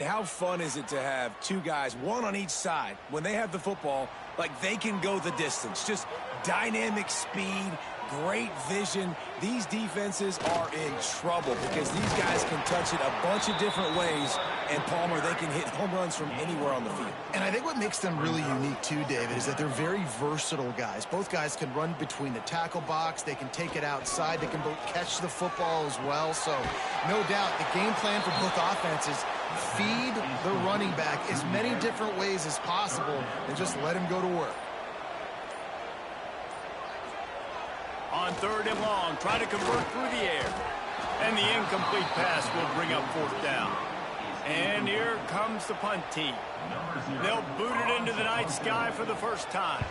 How fun is it to have two guys, one on each side, when they have the football, like they can go the distance. Just dynamic speed, great vision. These defenses are in trouble because these guys can touch it a bunch of different ways, and Palmer, they can hit home runs from anywhere on the field. And I think what makes them really unique too, David, is that they're very versatile guys. Both guys can run between the tackle box. They can take it outside. They can both catch the football as well. So no doubt the game plan for both offenses, feed the running back as many different ways as possible and just let him go to work. On 3rd and long, try to convert through the air. And the incomplete pass will bring up 4th down. And here comes the punt team. They'll boot it into the night sky for the first time.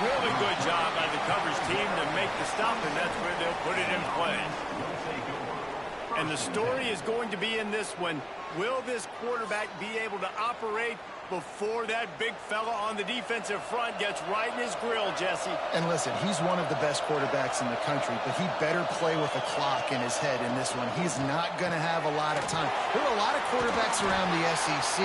Really good job by the coverage team to make the stop, and that's where they'll put it in play. And the story is going to be in this one. Will this quarterback be able to operate before that big fella on the defensive front gets right in his grill, Jesse? And listen, he's one of the best quarterbacks in the country, but he better play with a clock in his head in this one. He's not going to have a lot of time. There are a lot of quarterbacks around the SEC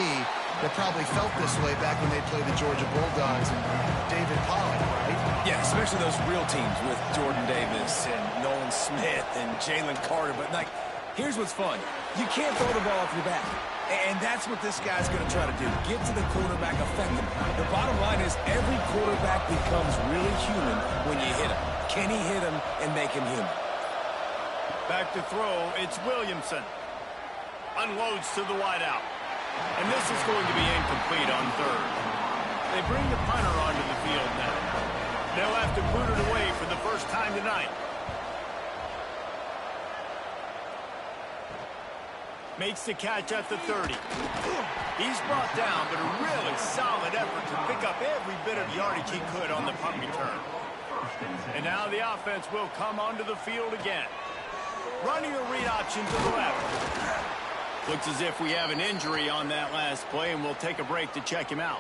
that probably felt this way back when they played the Georgia Bulldogs and David Pollock, right? Yeah, especially those real teams with Jordan Davis and Nolan Smith and Jalen Carter. But, like, here's what's fun. You can't throw the ball off your back. And that's what this guy's going to try to do. Get to the quarterback, affect him. The bottom line is every quarterback becomes really human when you hit him. Can he hit him and make him human? Back to throw, it's Williamson. Unloads to the wideout. And this is going to be incomplete on 3rd. They bring the punter onto the field now. They'll have to boot it away for the first time tonight. Makes the catch at the 30. He's brought down, but a really solid effort to pick up every bit of yardage he could on the punt return. And now the offense will come onto the field again. Running a read option to the left. Looks as if we have an injury on that last play, and we'll take a break to check him out.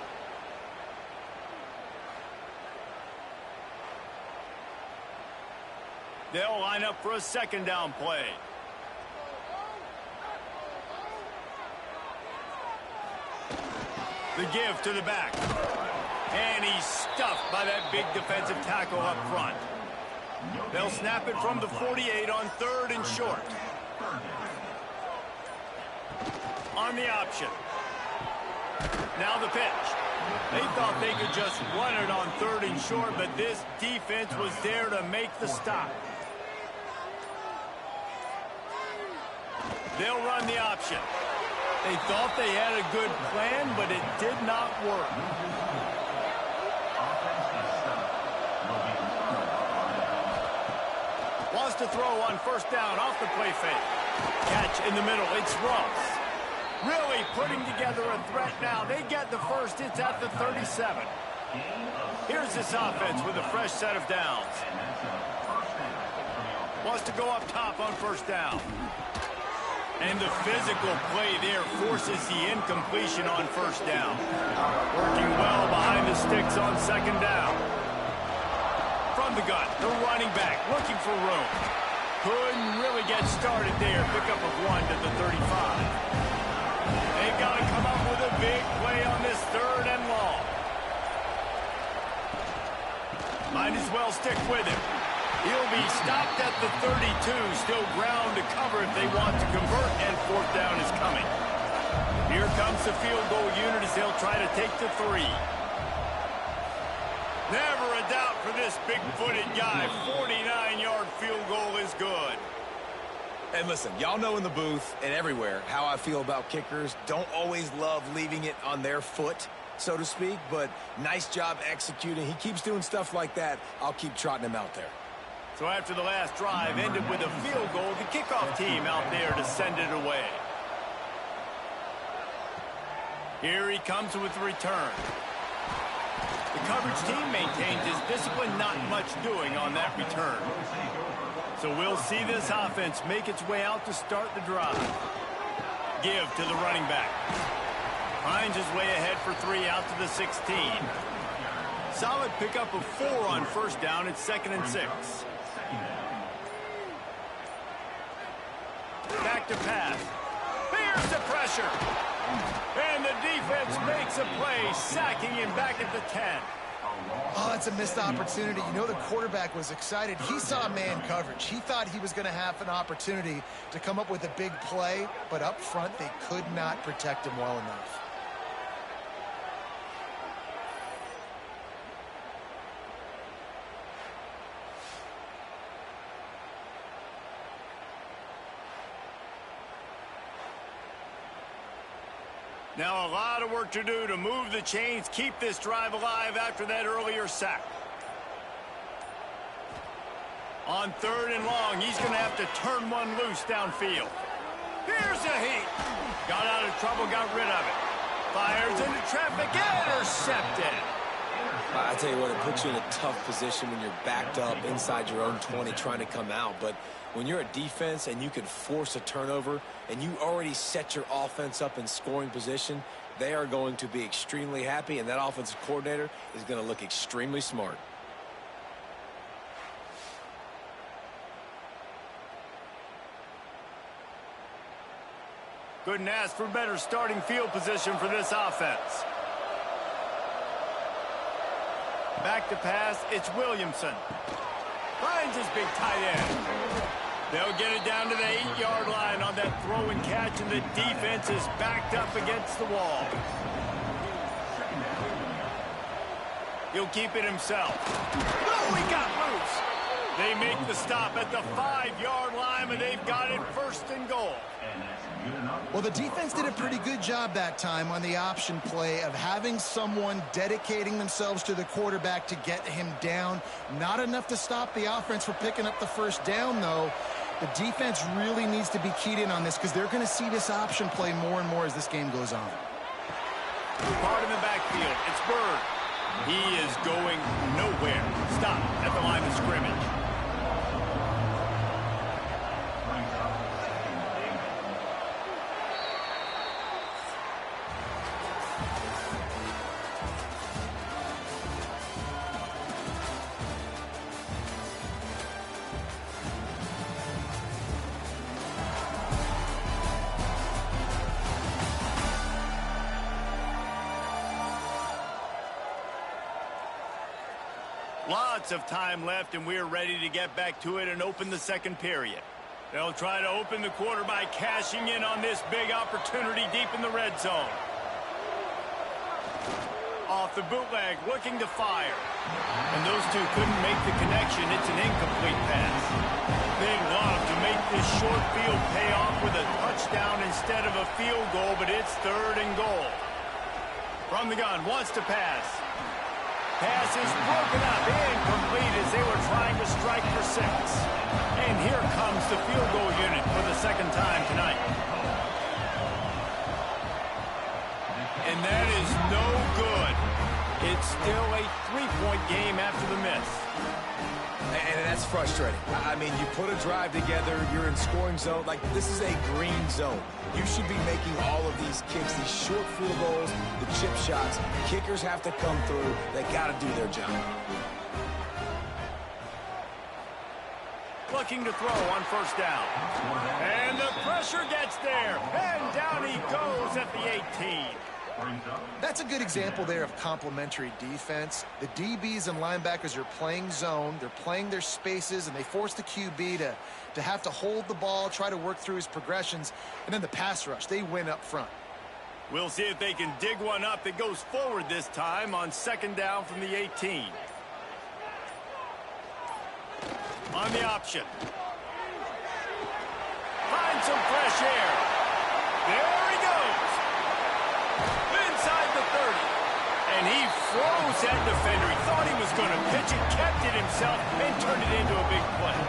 They'll line up for a 2nd down play. The give to the back. And he's stuffed by that big defensive tackle up front. They'll snap it from the 48 on 3rd and short. On the option. Now the pitch. They thought they could just run it on 3rd and short, but this defense was there to make the stop. They'll run the option. They thought they had a good plan, but it did not work. Wants to throw on 1st down off the play fake. Catch in the middle. It's Ross. Really putting together a threat now. They get the first. It's at the 37. Here's this offense with a fresh set of downs. Wants to go up top on 1st down. And the physical play there forces the incompletion on 1st down. Working well behind the sticks on 2nd down. From the gun, the running back looking for room. Couldn't really get started there. Pickup of 1 to the 35. They've got to come up with a big play on this 3rd and long. Might as well stick with him. He'll be stopped at the 32, still ground to cover if they want to convert, and 4th down is coming. Here comes the field goal unit as they'll try to take the 3. Never a doubt for this big-footed guy. 49-yard field goal is good. And listen, y'all know in the booth and everywhere how I feel about kickers. Don't always love leaving it on their foot, so to speak, but nice job executing. He keeps doing stuff like that. I'll keep trotting him out there. So after the last drive ended with a field goal, the kickoff team out there to send it away. Here he comes with the return. The coverage team maintains his discipline, not much doing on that return. So we'll see this offense make its way out to start the drive. Give to the running back. Finds his way ahead for 3 out to the 16. Solid pickup of 4 on 1st down. It's 2nd and 6. to pass. Here's the pressure. And the defense makes a play, sacking him back at the 10. Oh, that's a missed opportunity. You know, the quarterback was excited. He saw man coverage. He thought he was going to have an opportunity to come up with a big play, but up front, they could not protect him well enough. Now a lot of work to do to move the chains, keep this drive alive after that earlier sack. On 3rd and long, he's going to have to turn one loose downfield. Here's a heat. Got out of trouble, got rid of it. Fires into traffic, intercepted. I tell you what, it puts you in a tough position when you're backed up inside your own 20 trying to come out. But when you're a defense and you can force a turnover and you already set your offense up in scoring position, they are going to be extremely happy, and that offensive coordinator is going to look extremely smart. Couldn't ask for better starting field position for this offense. Back to pass, it's Williamson. Finds his big tight end. They'll get it down to the 8-yard line on that throw and catch, and the defense is backed up against the wall. He'll keep it himself. No, he got loose. They make the stop at the 5-yard line, and they've got it 1st and goal. Well, the defense did a pretty good job that time on the option play of having someone dedicating themselves to the quarterback to get him down. Not enough to stop the offense from picking up the 1st down, though. The defense really needs to be keyed in on this because they're going to see this option play more and more as this game goes on. Part in the backfield. It's Bird. He is going nowhere. Stop at the line of scrimmage. Lots of time left, and we're ready to get back to it and open the 2nd period. They'll try to open the quarter by cashing in on this big opportunity deep in the red zone. Off the bootleg, looking to fire. And those two couldn't make the connection. It's an incomplete pass. They'd love to make this short field pay off with a touchdown instead of a field goal, but it's 3rd and goal. From the gun, wants to pass. Pass is broken up, incomplete as they were trying to strike for 6. And here comes the field goal unit for the 2nd time tonight. And that is no good. It's still a 3-point game after the miss. And that's frustrating. I mean, you put a drive together, you're in scoring zone. Like, this is a green zone. You should be making all of these kicks, these short field goals, the chip shots. Kickers have to come through. They got to do their job. Looking to throw on 1st down. And the pressure gets there. And down he goes at the 18. That's a good example there of complementary defense. The DBs and linebackers are playing zone. They're playing their spaces, and they force the QB to have to hold the ball, try to work through his progressions. And then the pass rush, they win up front. We'll see if they can dig one up that goes forward this time on 2nd down from the 18. On the option. Find some fresh air. There he goes. Inside the 30. And he froze that defender. He thought he was going to pitch it, kept it himself, and turned it into a big play.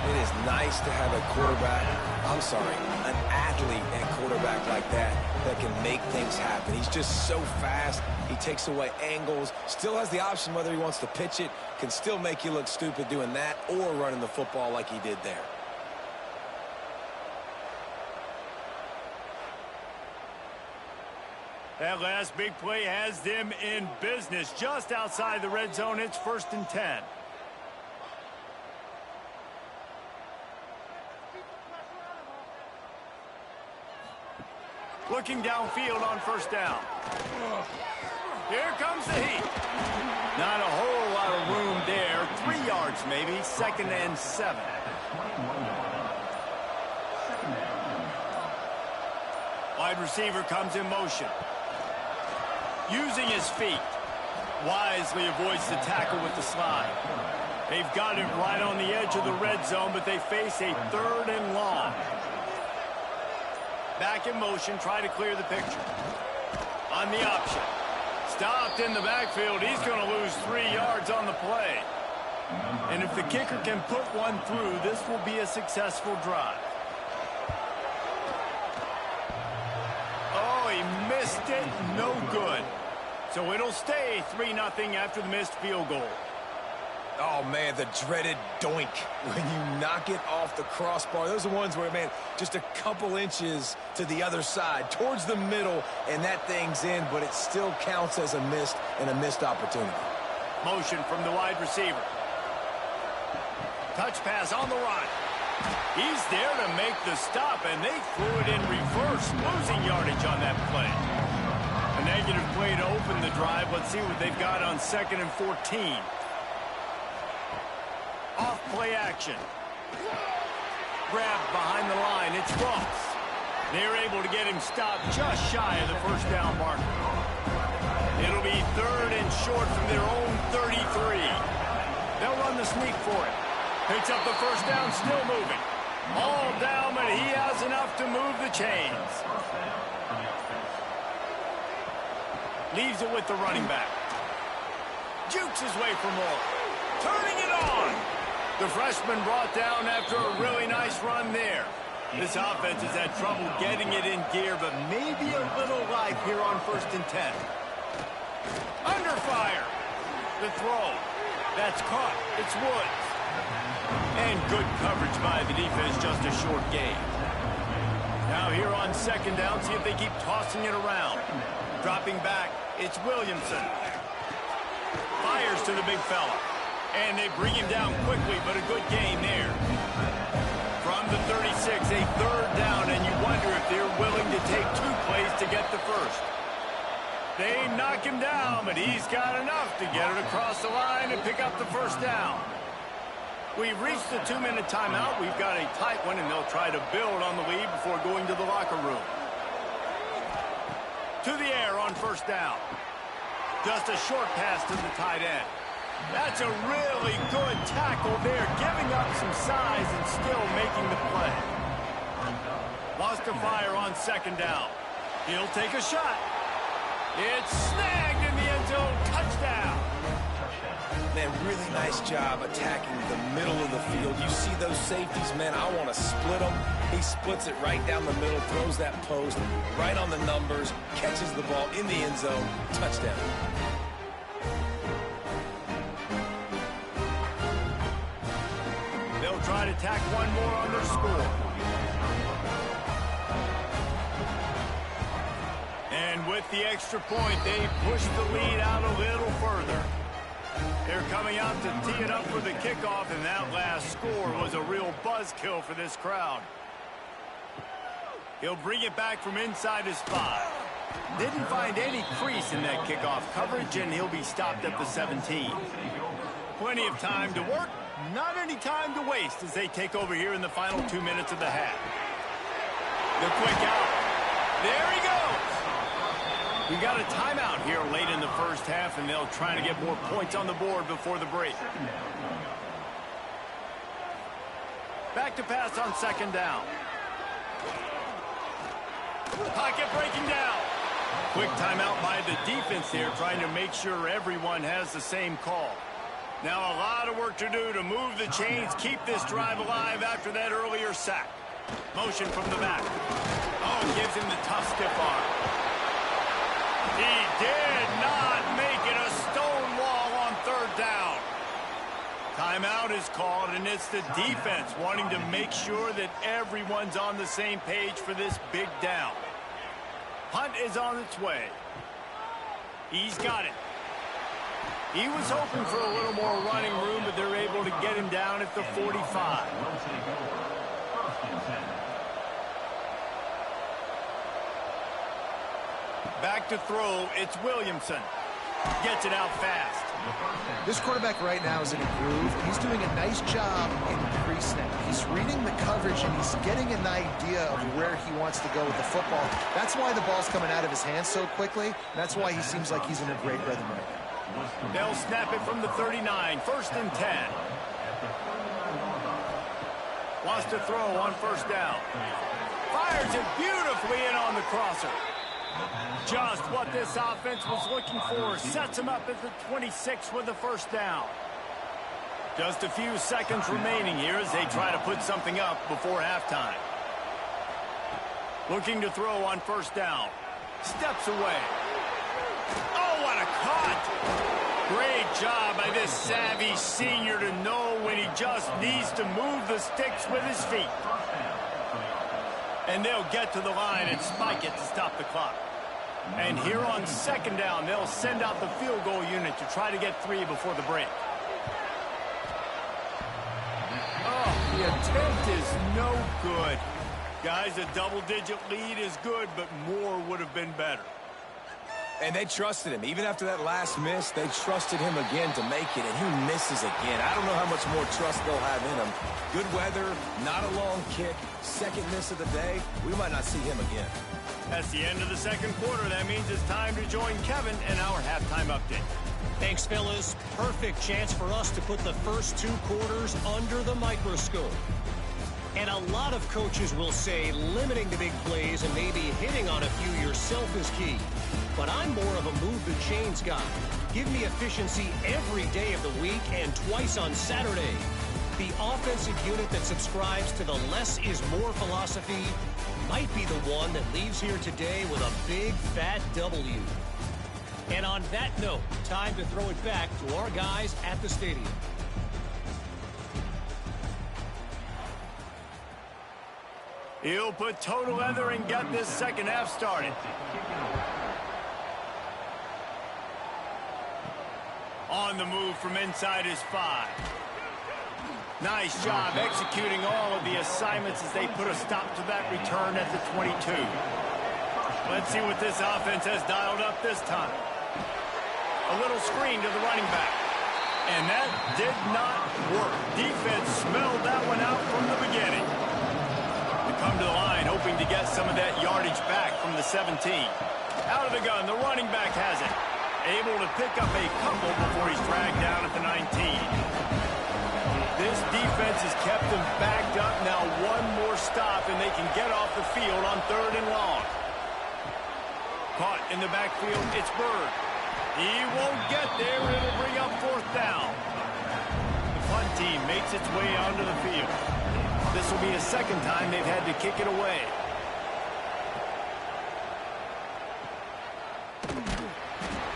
It is nice to have a quarterback, an athlete at quarterback like that can make things happen. He's just so fast. He takes away angles, still has the option whether he wants to pitch it, can still make you look stupid doing that or running the football like he did there. That last big play has them in business just outside the red zone. It's 1st and 10. Looking downfield on first down. Here comes the heat. Not a whole lot of room there. 3 yards maybe. 2nd and 7. Wide receiver comes in motion. Using his feet. Wisely avoids the tackle with the slide. They've got it right on the edge of the red zone, but they face a 3rd and long. Back in motion, try to clear the picture. On the option. Stopped in the backfield. He's going to lose 3 yards on the play. And if the kicker can put one through, this will be a successful drive. Oh, he missed it. No good. So it'll stay 3-0 after the missed field goal. Oh, man, the dreaded doink when you knock it off the crossbar. Those are ones where, man, just a couple inches to the other side, towards the middle, and that thing's in, but it still counts as a missed opportunity. Motion from the wide receiver. Touch pass on the run. He's there to make the stop, and they threw it in reverse, losing yardage on that play. A negative play to open the drive. Let's see what they've got on 2nd and 14. Off play action. Grab behind the line. It's Ross. They're able to get him stopped just shy of the first down marker. It'll be 3rd and short from their own 33. They'll run the sneak for it. Picks up the first down, still moving. All down, but he has enough to move the chains. Leaves it with the running back. Jukes his way for more. Turning it on. The freshman brought down after a really nice run there. This offense has had trouble getting it in gear, but maybe a little life here on 1st and 10. Under fire. The throw. That's caught. It's Woods. And good coverage by the defense, just a short gain. Now here on 2nd down, see if they keep tossing it around. Dropping back, it's Williamson. Fires to the big fella. And they bring him down quickly, but a good gain there. From the 36, a 3rd down, and you wonder if they're willing to take 2 plays to get the first. They knock him down, but he's got enough to get it across the line and pick up the first down. We've reached the 2-minute timeout. We've got a tight one, and they'll try to build on the lead before going to the locker room. To the air on first down. Just a short pass to the tight end. That's a really good tackle there, giving up some size and still making the play. Lost to fire on 2nd down. He'll take a shot. It's snagged in the end zone. Touchdown. Man, really nice job attacking the middle of the field. You see those safeties, man, I want to split them. He splits it right down the middle, throws that post, right on the numbers, catches the ball in the end zone. Touchdown. They'll try to tack one more on their score. And with the extra point, they push the lead out a little further. They're coming out to tee it up for the kickoff, and that last score was a real buzzkill for this crowd. He'll bring it back from inside his 5. Didn't find any crease in that kickoff coverage, and he'll be stopped at the 17. Plenty of time to work, not any time to waste as they take over here in the final 2 minutes of the half. The quick out. There he goes. We got a timeout here late in the first half, and they'll try to get more points on the board before the break. Back to pass on 2nd down. Pocket breaking down. Quick timeout by the defense here, trying to make sure everyone has the same call. Now a lot of work to do to move the chains, keep this drive alive after that earlier sack. Motion from the back. Oh, gives him the tough stiff arm. He did not make it a stone wall on 3rd down. Timeout is called, and it's the defense wanting to make sure that everyone's on the same page for this big down. Punt is on its way. He's got it. He was hoping for a little more running room, but they're able to get him down at the 45. Back to throw, it's Williamson. Gets it out fast. This quarterback right now is in a groove. He's doing a nice job in pre-snap. He's reading the coverage, and he's getting an idea of where he wants to go with the football. That's why the ball's coming out of his hands so quickly. That's why he seems like he's in a great rhythm right now. They'll snap it from the 39, 1st and 10. Wants to throw on 1st down. Fires it beautifully in on the crosser. Just what this offense was looking for. Sets him up at the 26 with the 1st down. Just a few seconds remaining here as they try to put something up before halftime. Looking to throw on 1st down. Steps away. Oh, what a cut! Great job by this savvy senior to know when he just needs to move the sticks with his feet. And they'll get to the line and spike it to stop the clock. And here on 2nd down, they'll send out the field goal unit to try to get 3 before the break. Oh, the attempt is no good. Guys, a double-digit lead is good, but more would have been better. And they trusted him. Even after that last miss, they trusted him again to make it, and he misses again. I don't know how much more trust they'll have in him. Good weather, not a long kick, 2nd miss of the day. We might not see him again. That's the end of the 2nd quarter. That means it's time to join Kevin in our halftime update. Thanks, fellas. Perfect chance for us to put the first 2 quarters under the microscope. And a lot of coaches will say limiting the big plays and maybe hitting on a few yourself is key. But I'm more of a move the chains guy. Give me efficiency every day of the week and twice on Saturday. The offensive unit that subscribes to the less is more philosophy might be the one that leaves here today with a big fat W. And on that note, time to throw it back to our guys at the stadium. He'll put total leather and get this 2nd half started. On the move from inside his 5. Nice job executing all of the assignments as they put a stop to that return at the 22. Let's see what this offense has dialed up this time. A little screen to the running back. And that did not work. Defense smelled that one out from the beginning. They come to the line hoping to get some of that yardage back from the 17. Out of the gun, the running back has it. Able to pick up a couple before he's dragged down at the 19. This defense has kept them backed up. Now one more stop, and they can get off the field on 3rd and long. Caught in the backfield, it's Bird. He won't get there. It'll bring up 4th down. The punt team makes its way onto the field. This will be the 2nd time they've had to kick it away.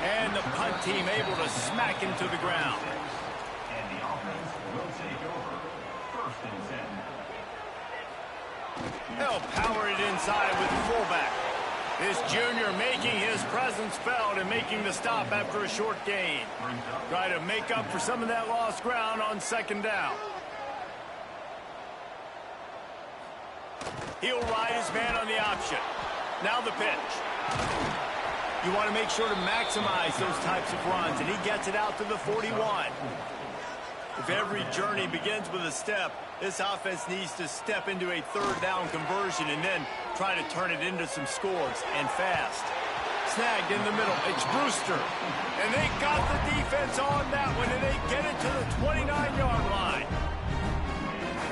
And the punt team able to smack him to the ground. They'll power it inside with the fullback. This junior making his presence felt and making the stop after a short gain. Try to make up for some of that lost ground on 2nd down. He'll ride his man on the option. Now the pitch. You want to make sure to maximize those types of runs, and he gets it out to the 41. If every journey begins with a step, this offense needs to step into a 3rd down conversion and then try to turn it into some scores, and fast. Snagged in the middle. It's Brewster. And they got the defense on that one, and they get it to the 29-yard line.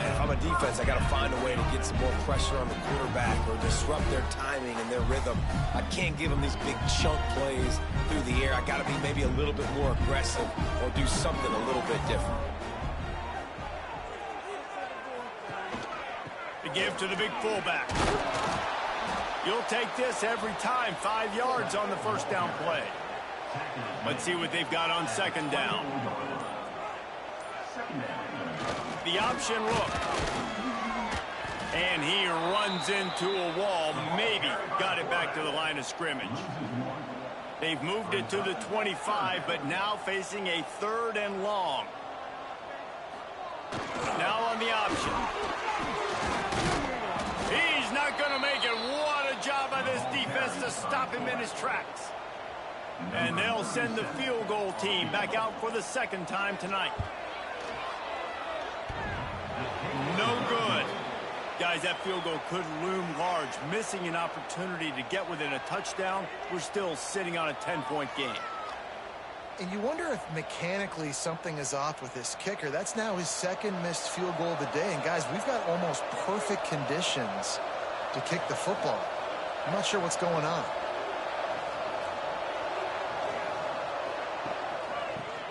And if I'm a defense, I got to find a way to get some more pressure on the quarterback or disrupt their timing and their rhythm. I can't give them these big chunk plays through the air. I got to be maybe a little bit more aggressive or do something a little bit different. To give to the big fullback. You'll take this every time. 5 yards on the 1st down play. Let's see what they've got on 2nd down. The option look. And he runs into a wall. Maybe got it back to the line of scrimmage. They've moved it to the 25, but now facing a 3rd and long. Now on the option. He's not going to make it. What a job by this defense has to stop him in his tracks. And they'll send the field goal team back out for the second time tonight. No good. Guys, that field goal could loom large. Missing an opportunity to get within a touchdown. We're still sitting on a 10-point game. And you wonder if mechanically something is off with this kicker. That's now his second missed field goal of the day. And guys, we've got almost perfect conditions to kick the football. I'm not sure what's going on.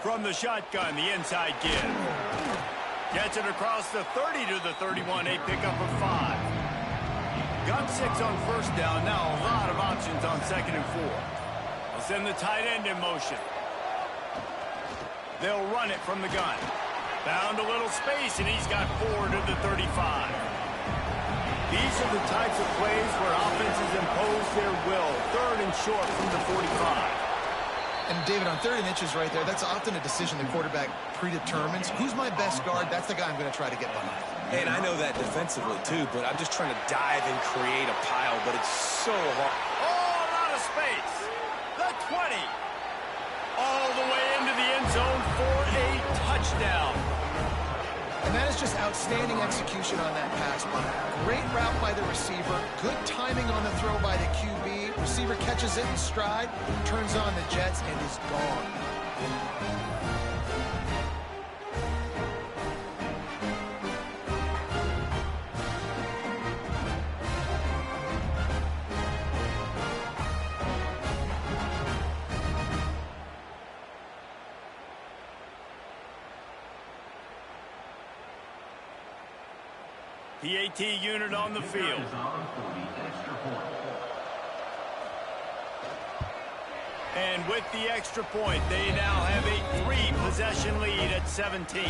From the shotgun, the inside give. Gets it across the 30 to the 31, a pickup of 5. Got 6 on first down. Now a lot of options on 2nd and 4. They'll send the tight end in motion. They'll run it from the gun. Found a little space, and he's got 4 to the 35. These are the types of plays where offenses impose their will. 3rd and short from the 45. And David, on 3rd and inches right there, that's often a decision the quarterback predetermines. Who's my best guard? That's the guy I'm going to try to get behind. And I know that defensively, too, but I'm just trying to dive and create a pile, but it's so hard. Oh, a lot of space. The 20. All the way into the end zone for a touchdown. And that is just outstanding execution on that pass play. Great route by the receiver. Good timing on the throw by the QB. Receiver catches it in stride, turns on the jets, and is gone. PAT unit on the field. And with the extra point, they now have a 3-possession lead at 17.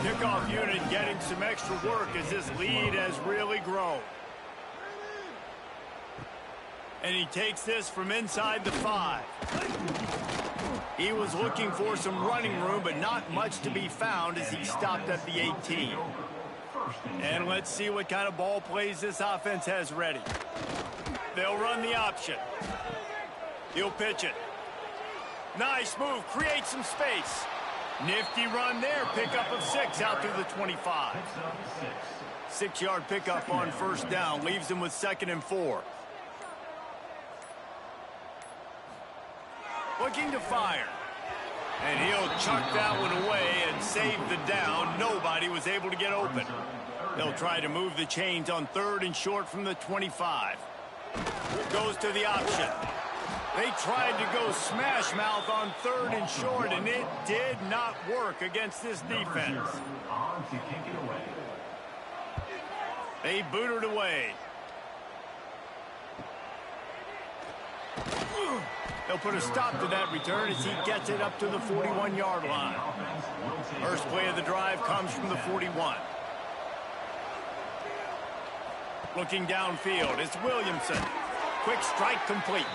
Kickoff unit getting some extra work as this lead has really grown. And he takes this from inside the 5. He was looking for some running room, but not much to be found as he stopped at the 18. And let's see what kind of ball plays this offense has ready. They'll run the option. He'll pitch it. Nice move. Create some space. Nifty run there. Pickup of 6 out to the 25. 6-yard pickup on first down. Leaves him with 2nd and 4. Looking to fire. And he'll chuck that one away and save the down. Nobody was able to get open. They'll try to move the chains on 3rd and short from the 25. Goes to the option. They tried to go smash mouth on 3rd and short, and it did not work against this defense. They boot it away. They'll put a stop to that return as he gets it up to the 41-yard line. First play of the drive comes from the 41. Looking downfield, it's Williamson. Quick strike complete.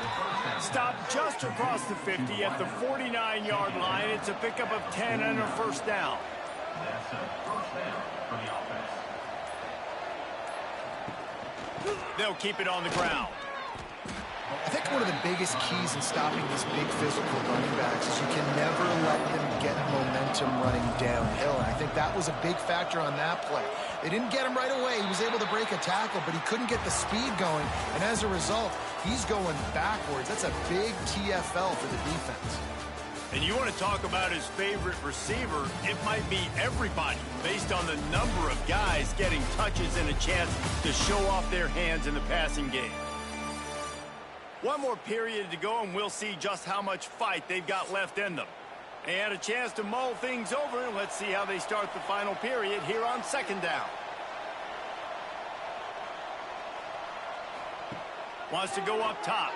Stop just across the 50 at the 49-yard line. It's a pickup of 10 and a first down. They'll keep it on the ground. I think one of the biggest keys in stopping these big physical running backs is you can never let them get momentum running downhill. And I think that was a big factor on that play. They didn't get him right away. He was able to break a tackle, but he couldn't get the speed going. And as a result, he's going backwards. That's a big TFL for the defense. And you want to talk about his favorite receiver, it might be everybody based on the number of guys getting touches and a chance to show off their hands in the passing game. One more period to go, and we'll see just how much fight they've got left in them. And a chance to mull things over. Let's see how they start the final period here on 2nd down. Wants to go up top.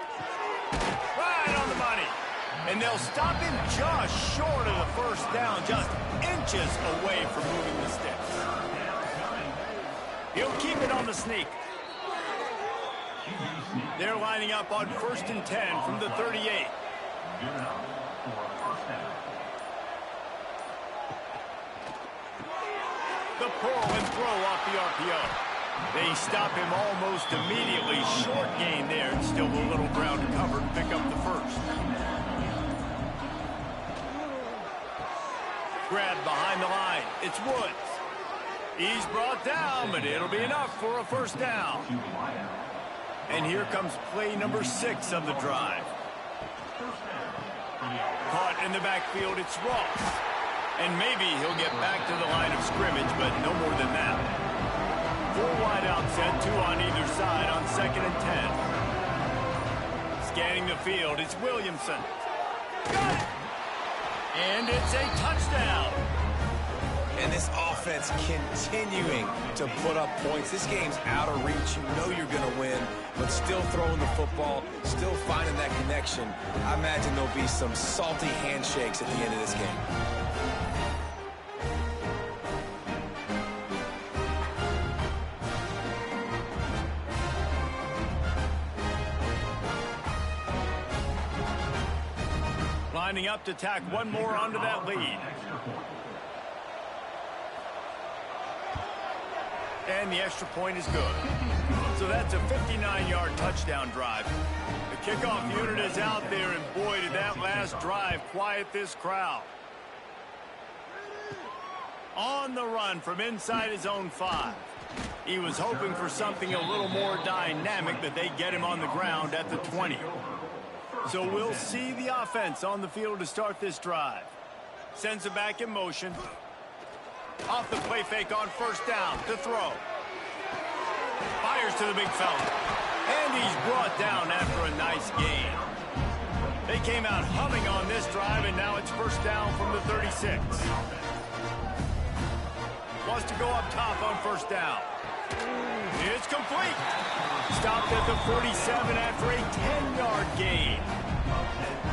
Right on the money. And they'll stop him just short of the first down, just inches away from moving the sticks. He'll keep it on the sneak. They're lining up on 1st and 10 from the 38. The pull and throw off the RPO. They stop him almost immediately. Short gain there, and still a little ground to cover to pick up the first. Grab behind the line. It's Woods. He's brought down, but it'll be enough for a first down. And here comes play number 6 of the drive. Caught in the backfield, it's Ross. And maybe he'll get back to the line of scrimmage, but no more than that. 4 wide out set, 2 on either side on 2nd and 10. Scanning the field, it's Williamson. Got it! And it's a touchdown. And this offense continuing to put up points. This game's out of reach. You know you're going to win, but still throwing the football, still finding that connection. I imagine there'll be some salty handshakes at the end of this game. Lining up to tack one more onto that lead. And the extra point is good. So that's a 59-yard touchdown drive. The kickoff unit is out there, and boy, did that last drive quiet this crowd. On the run from inside his own 5. He was hoping for something a little more dynamic, but they get him on the ground at the 20. So we'll see the offense on the field to start this drive. Sends it back in motion. Off the play fake on first down to throw. Fires to the big fella. And he's brought down after a nice gain. They came out humming on this drive, and now it's first down from the 36. Wants to go up top on first down. It's complete. Stopped at the 47 after a 10-yard gain.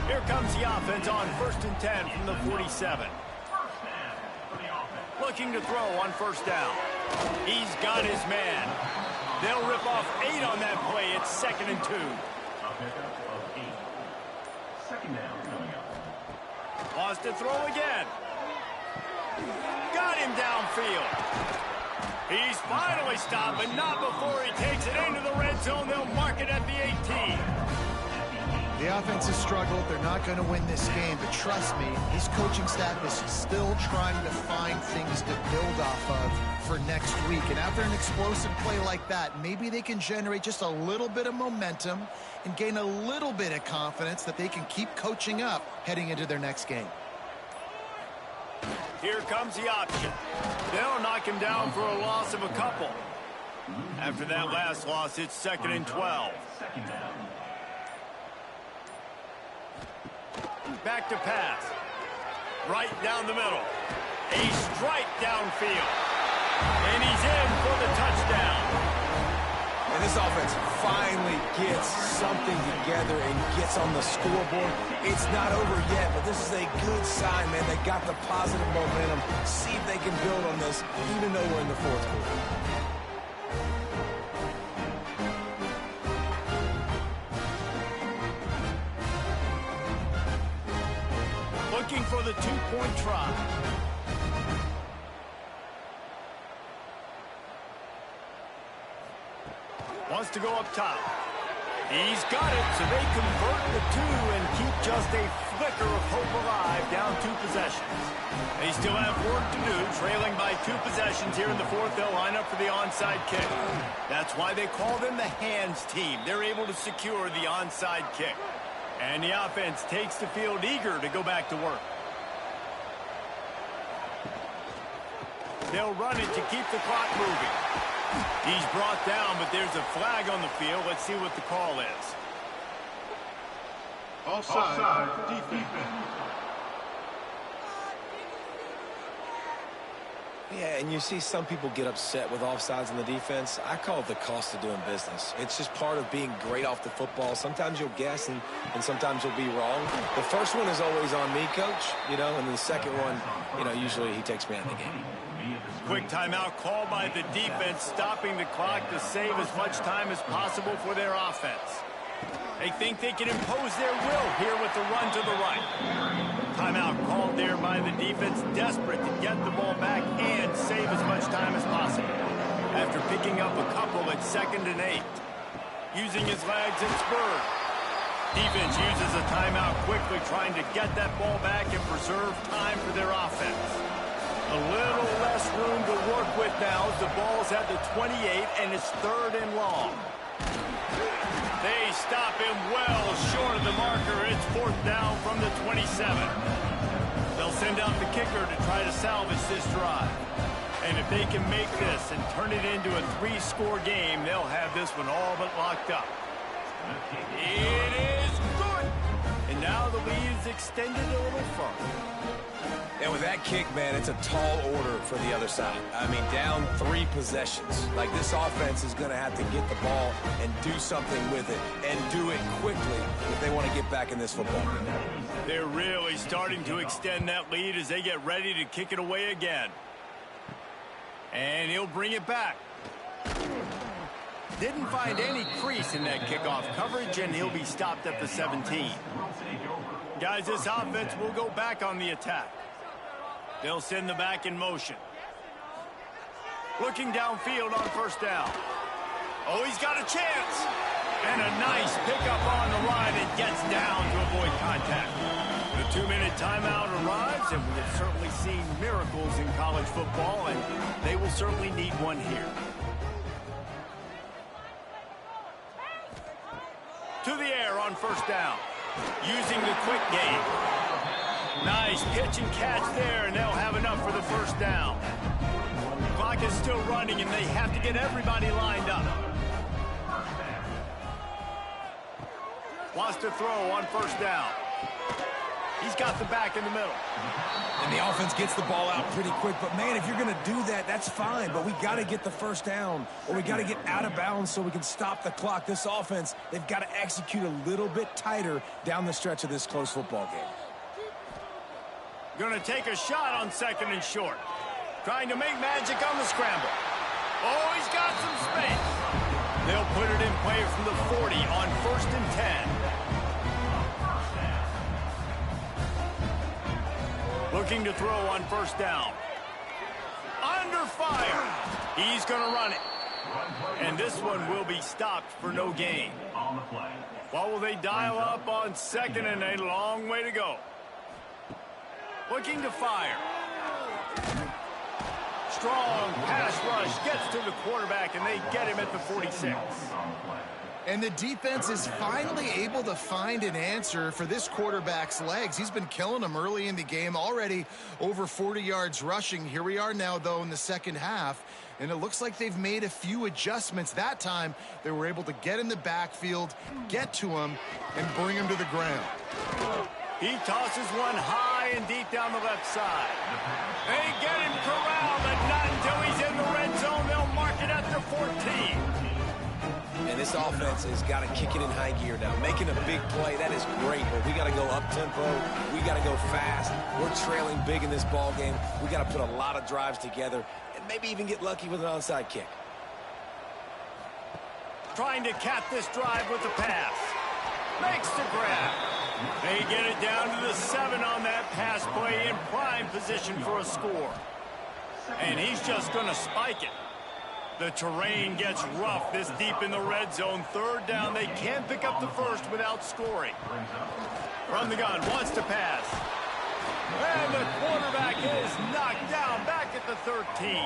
Here comes the offense on 1st and 10 from the 47. Looking to throw on first down. He's got his man. They'll rip off 8 on that play. It's 2nd and 2. Wants to throw again. Got him downfield. He's finally stopped, but not before he takes it into the red zone. They'll mark it at the 18. The offense has struggled. They're not going to win this game, but trust me, his coaching staff is still trying to find things to build off of for next week. And after an explosive play like that, maybe they can generate just a little bit of momentum and gain a little bit of confidence that they can keep coaching up heading into their next game. Here comes the option. They'll knock him down for a loss of a couple. After that last loss, it's 2nd and 12. Back to pass. Right down the middle. A strike downfield. And he's in for the touchdown. And this offense finally gets something together and gets on the scoreboard. It's not over yet, but this is a good sign, man. They got the positive momentum. See if they can build on this, even though we're in the 4th quarter. Looking for the 2-point try. Wants to go up top. He's got it, so they convert the 2 and keep just a flicker of hope alive, down 2 possessions. They still have work to do, trailing by 2 possessions here in the 4th. They'll line up for the onside kick. That's why they call them the hands team. They're able to secure the onside kick. And the offense takes the field eager to go back to work. They'll run it to keep the clock moving. He's brought down, but there's a flag on the field. Let's see what the call is. Offside, defense. Yeah, and you see some people get upset with offsides in the defense. I call it the cost of doing business. It's just part of being great off the football. Sometimes you'll guess, and sometimes you'll be wrong. The first one is always on me, Coach, and then the second one, usually he takes me out of the game. Quick timeout called by the defense, stopping the clock to save as much time as possible for their offense. They think they can impose their will here with the run to the right. Timeout called there by the defense, desperate to get the ball back and save as much time as possible. after picking up a couple at 2nd and 8. Using his legs and spurt. Defense uses a timeout quickly, trying to get that ball back and preserve time for their offense. A little less room to work with now as the ball's at the 28 and it's 3rd and long. They stop him well short of the marker. It's 4th down from the 27. They'll send out the kicker to try to salvage this drive. And if they can make this and turn it into a 3-score game, they'll have this one all but locked up. It is good. And now the lead is extended a little further. And with that kick, man, it's a tall order for the other side. I mean, down 3 possessions. Like, this offense is going to have to get the ball and do something with it, and do it quickly if they want to get back in this football game. They're really starting to extend that lead as they get ready to kick it away again. And he'll bring it back. Didn't find any crease in that kickoff coverage, and he'll be stopped at the 17. Guys, this offense will go back on the attack. They'll send the back in motion. Looking downfield on 1st down. Oh, he's got a chance. And a nice pickup on the line and gets down to avoid contact. The 2-minute timeout arrives, and we have certainly seen miracles in college football, and they will certainly need one here. To the air on 1st down. Using the quick game. Nice pitch and catch there, and they'll have enough for the 1st down. The clock is still running, and they have to get everybody lined up. Wants to throw on 1st down. He's got the back in the middle. And the offense gets the ball out pretty quick. But, man, if you're going to do that, that's fine. But we got to get the 1st down, or we got to get out of bounds so we can stop the clock. This offense, they've got to execute a little bit tighter down the stretch of this close football game. Going to take a shot on 2nd and short. Trying to make magic on the scramble. Oh, he's got some space. They'll put it in play from the 40 on 1st and 10. Looking to throw on 1st down. Under fire. He's going to run it. And this one will be stopped for no gain. What will they dial up on 2nd and 8? A long way to go. Looking to fire. Strong pass rush gets to the quarterback, and they get him at the 46. And the defense is finally able to find an answer for this quarterback's legs. He's been killing them early in the game, already over 40 yards rushing. Here we are now, though, in the 2nd half, and it looks like they've made a few adjustments. That time, they were able to get in the backfield, get to him, and bring him to the ground. He tosses one high and deep down the left side. They get him corralled, and not until he's in the red zone. They'll mark it at the 14. And this offense has got to kick it in high gear now. Making a big play, that is great, but we got to go up-tempo. We got to go fast. We're trailing big in this ball game. We got to put a lot of drives together and maybe even get lucky with an onside kick. Trying to cap this drive with the pass. Makes the grab. They get it down to the 7 on that pass play, in prime position for a score. And he's just going to spike it. The terrain gets rough this deep in the red zone. 3rd down. They can't pick up the 1st without scoring. From the gun, wants to pass. And the quarterback is knocked down back at the 13.